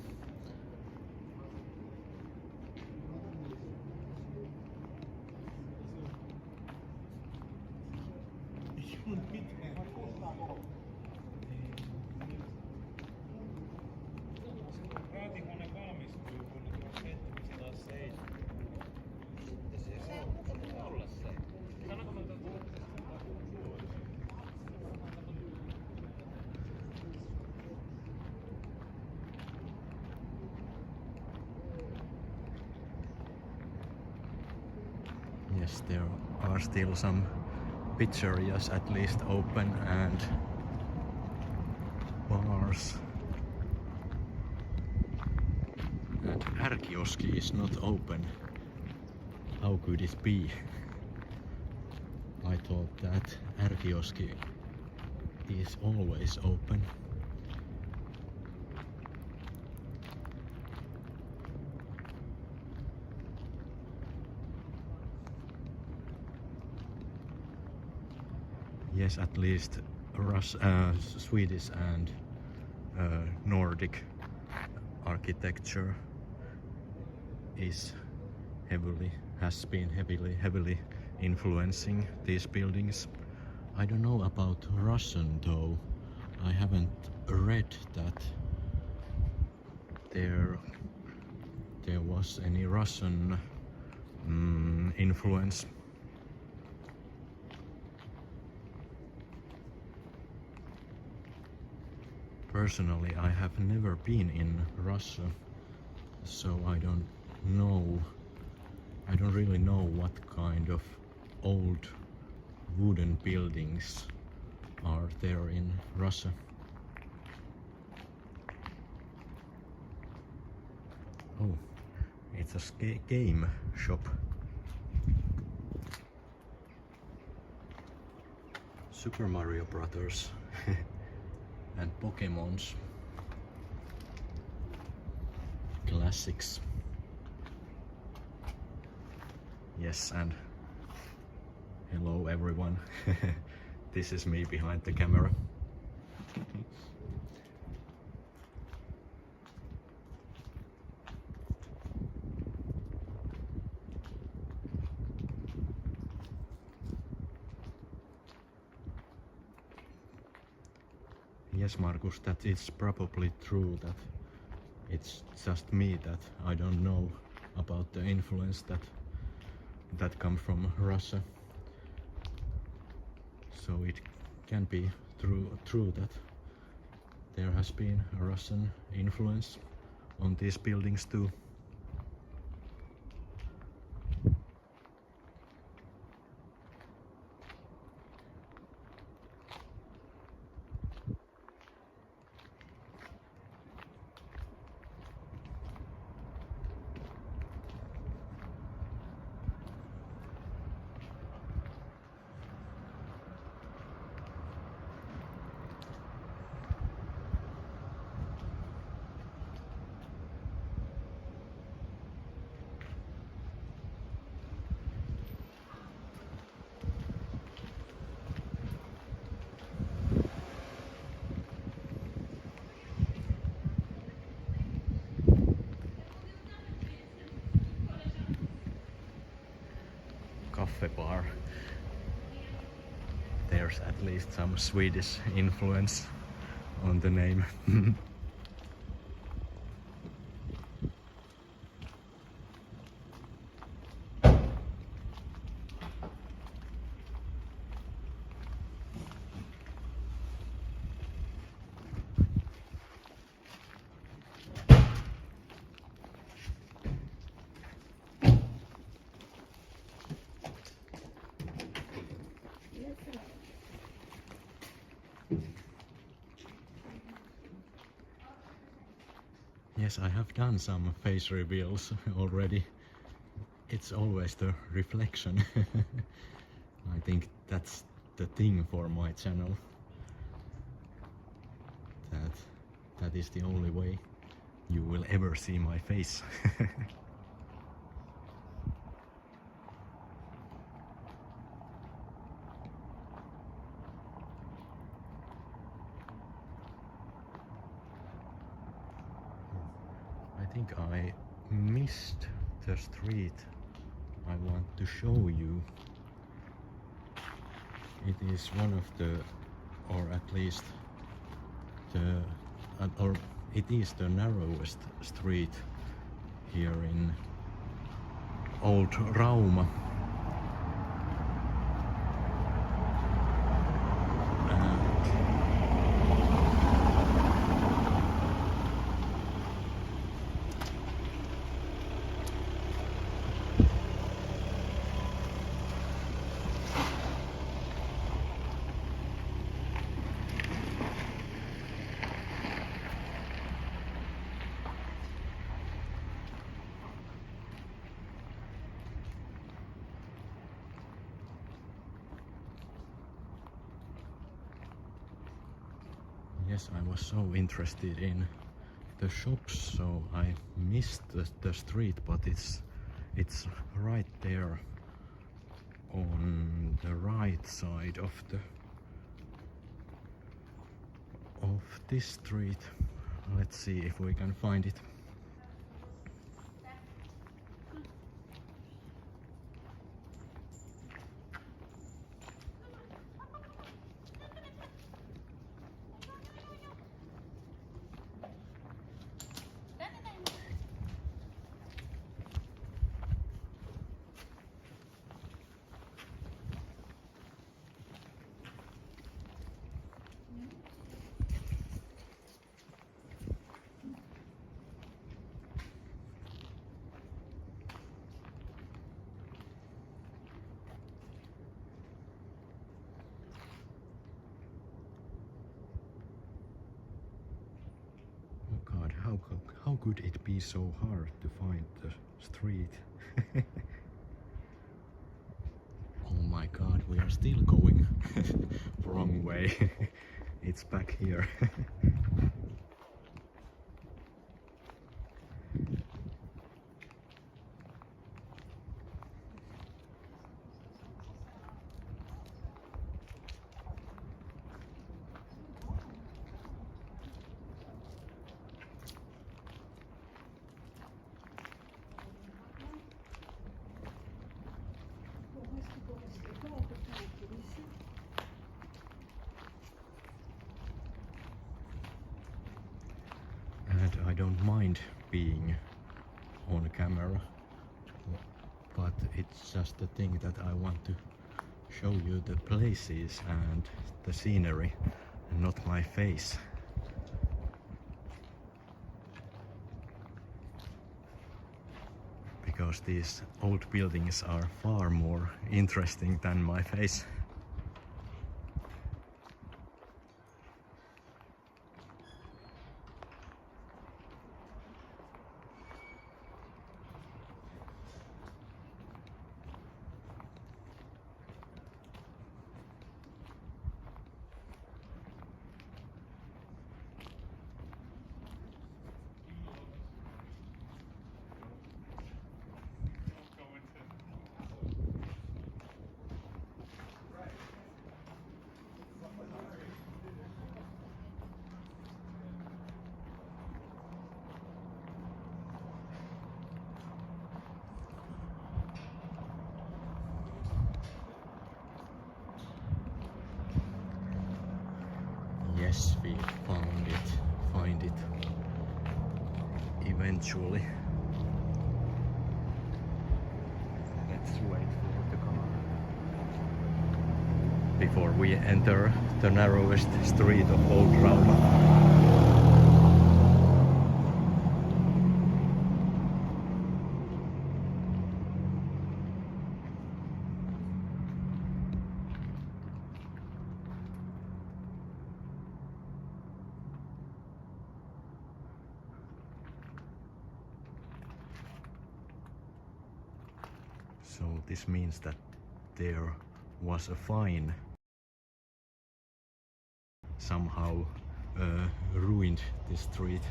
Yes, there are still some pizzerias at least open and bars. And R-kioski is not open. How could it be? I thought that R-kioski is always open. Yes, at least Swedish and Nordic architecture has been heavily influencing these buildings. I don't know about Russian though. I haven't read that there was any Russian influence. Personally, I have never been in Russia, so I don't really know what kind of old wooden buildings are there in Russia. Oh, it's a game shop. Super Mario Brothers and Pokemons. Classics. Yes, and hello everyone. This is me behind the camera. Yes, Markus, that is probably true that it's just me that I don't know about the influence that comes from Russia. So it can be true that there has been a Russian influence on these buildings too. Cafe bar. there's at least some Swedish influence on the name. Yes, I have done some face reveals already. It's always the reflection. I think that's the thing for my channel. That is the only way you will ever see my face. I think I missed the street I want to show you. It is one of the, or at least the, or it is the narrowest street here in old Rauma. Yes, I was so interested in the shops, so I missed the street, but it's right there on the right side of this street. Let's see if we can find it. God, how could it be so hard to find the street? Oh my God, we are still going wrong way. It's back here. And I don't mind being on camera, but it's just the thing that I want to show you the places and the scenery and not my face. Because these old buildings are far more interesting than my face. find it eventually. Let's wait for the car before we enter the narrowest street of Old Rauma. So this means that there was a fine somehow ruined this street.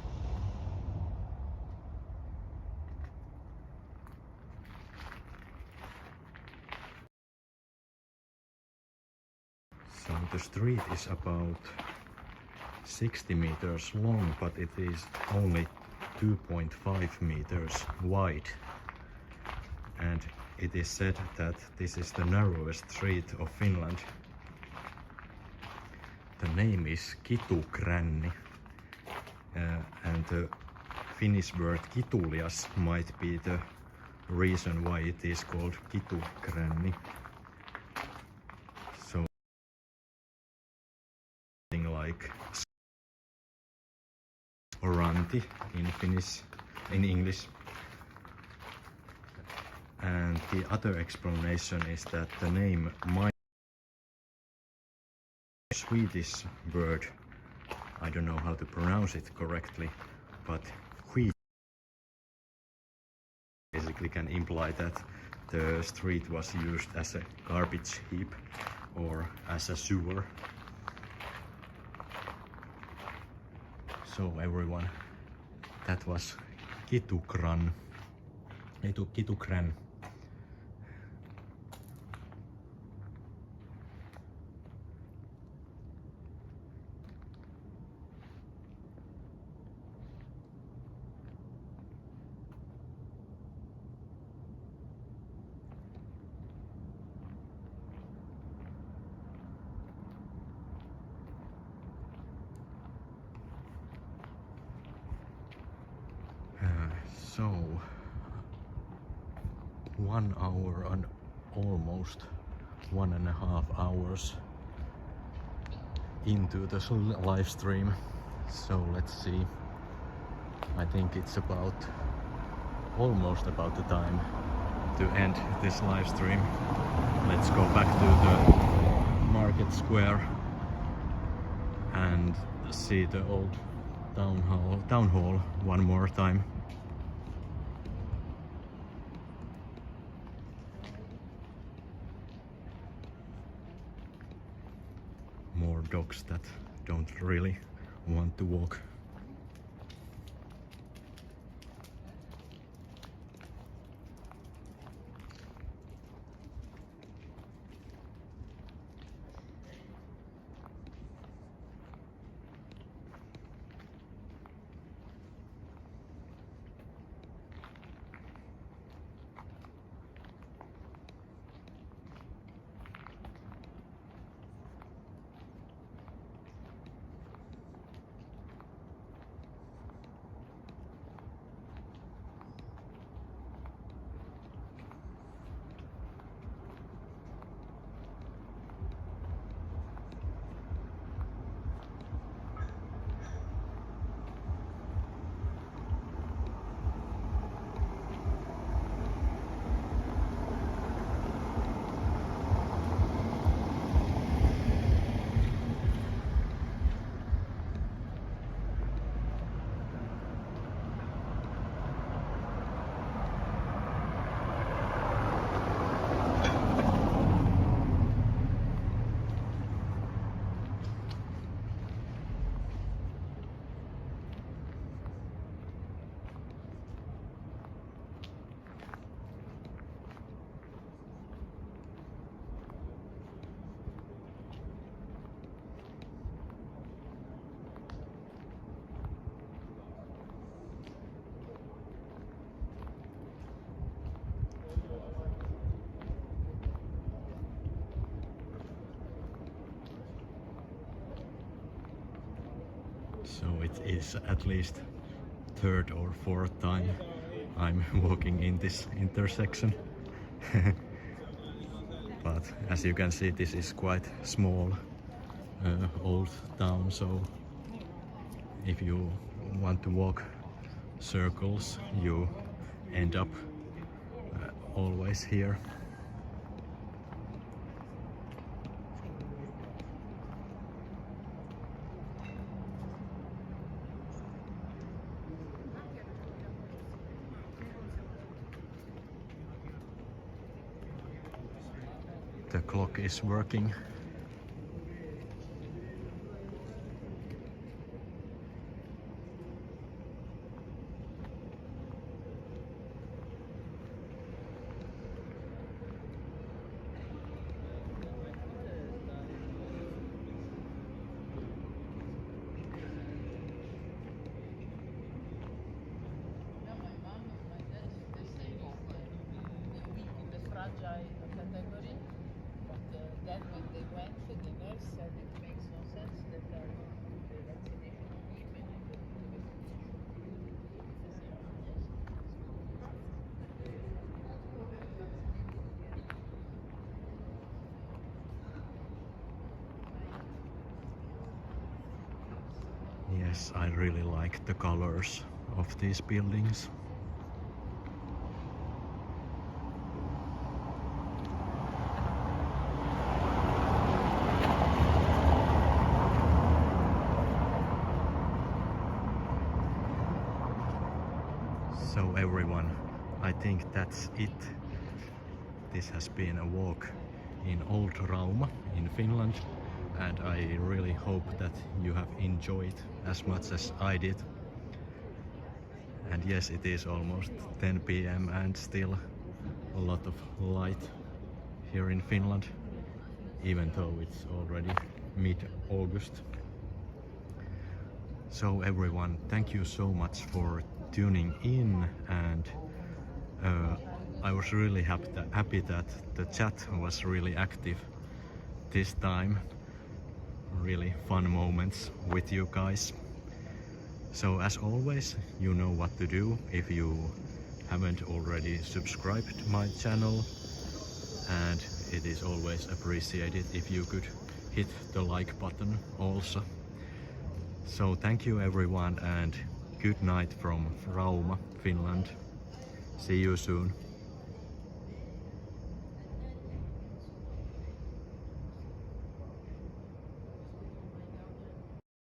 So the street is about 60 meters long, but it is only 2.5 meters wide. And it is said that this is the narrowest street of Finland. The name is Kitukränni, and the Finnish word kitulias might be the reason why it is called Kitukränni. So something like oranti in Finnish, in English. And the other explanation is that the name might be a Swedish word. I don't know how to pronounce it correctly, but skit basically can imply that the street was used as a garbage heap or as a sewer. So everyone, that was Kitukrän. So 1 hour and almost 1.5 hours into the live stream. So let's see. I think it's almost about the time to end this live stream. Let's go back to the market square and see the old town hall one more time. More dogs that don't really want to walk. So it is at least third or fourth time I'm walking in this intersection. But as you can see, this is quite small old town, so if you want to walk circles you end up always here. The clock is working. Category, but then when they went, the nurse said it makes no sense that the vaccination even Yes, I really like the colors of these buildings. So everyone, I think that's it. This has been a walk in Old Rauma in Finland, and I really hope that you have enjoyed as much as I did. And yes, it is almost 10 p.m. and still a lot of light here in Finland, even though it's already mid-August. So everyone, thank you so much for tuning in, and I was really happy that the chat was really active this time. Really fun moments with you guys. So as always, you know what to do if you haven't already subscribed to my channel, and it is always appreciated if you could hit the like button also. So thank you everyone, and good night from Rauma, Finland. See you soon.